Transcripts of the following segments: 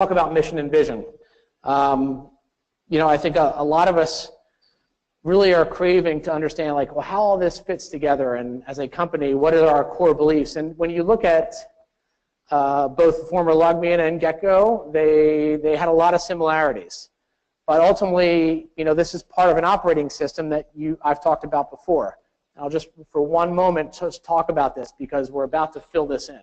talk about mission and vision. I think a lot of us really are craving to understand, like, well, how all this fits together, and as a company, what are our core beliefs? And when you look at both former Logmein and Gecko, they had a lot of similarities. But ultimately, this is part of an operating system that I've talked about before. I'll just, for one moment, just talk about this because we're about to fill this in.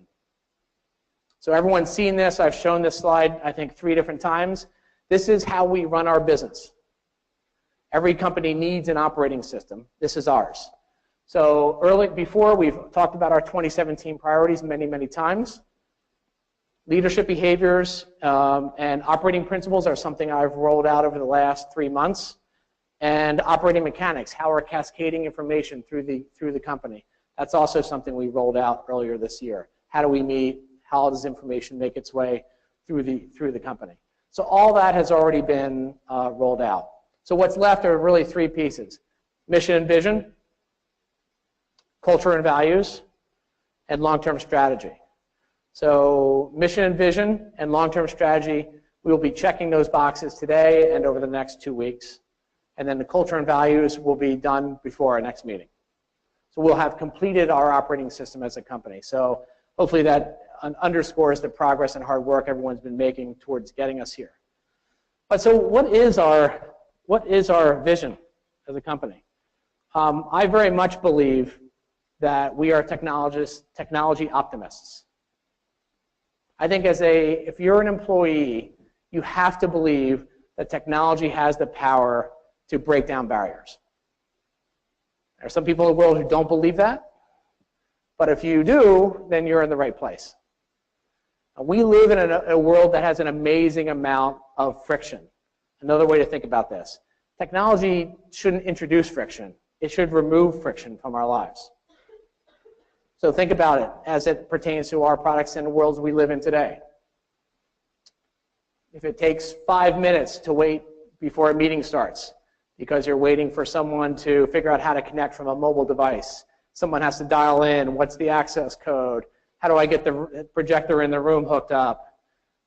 So everyone's seen this. I've shown this slide, I think, 3 different times. This is how we run our business. Every company needs an operating system. This is ours. So before, we've talked about our 2017 priorities many, many times. Leadership behaviors and operating principles are something I've rolled out over the last 3 months. And operating mechanics, how we're cascading information through the company. That's also something we rolled out earlier this year. How do we meet? How does information make its way through the company? So all that has already been rolled out. So what's left are really 3 pieces: mission and vision, culture and values, and long-term strategy. So mission and vision and long-term strategy, we will be checking those boxes today and over the next 2 weeks. And then the culture and values will be done before our next meeting. So we'll have completed our operating system as a company. So hopefully that underscores the progress and hard work everyone's been making towards getting us here. But so what is our vision as a company? I very much believe that we are technology optimists. I think if you're an employee, you have to believe that technology has the power to break down barriers. There are some people in the world who don't believe that, but if you do, then you're in the right place. We live in a world that has an amazing amount of friction. Another way to think about this: technology shouldn't introduce friction. It should remove friction from our lives. So think about it as it pertains to our products and the worlds we live in today. If it takes 5 minutes to wait before a meeting starts because you're waiting for someone to figure out how to connect from a mobile device, someone has to dial in, what's the access code, how do I get the projector in the room hooked up?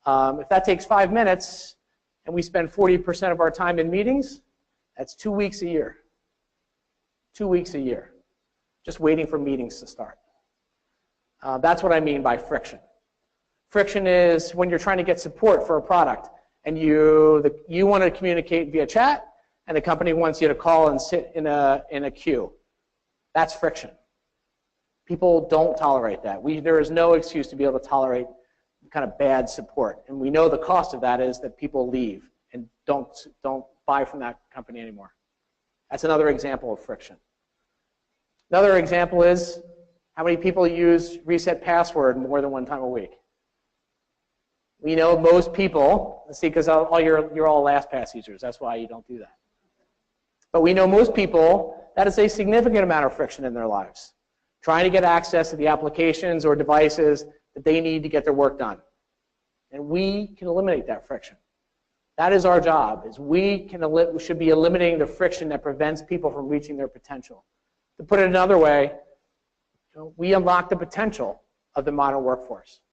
If that takes 5 minutes and we spend 40% of our time in meetings, that's 2 weeks a year. 2 weeks a year, just waiting for meetings to start. That's what I mean by friction. Friction is when you're trying to get support for a product and you want to communicate via chat and the company wants you to call and sit in a queue. That's friction. People don't tolerate that. There is no excuse to be able to tolerate kind of bad support. And we know the cost of that is that people leave and don't buy from that company anymore. That's another example of friction. Another example is how many people use reset password more than 1 time a week. We know most people, let's see, because you're all LastPass users, that's why you don't do that. But we know most people, that is a significant amount of friction in their lives, trying to get access to the applications or devices that they need to get their work done. And we can eliminate that friction. That is our job, is we should be eliminating the friction that prevents people from reaching their potential. To put it another way, we unlock the potential of the modern workforce.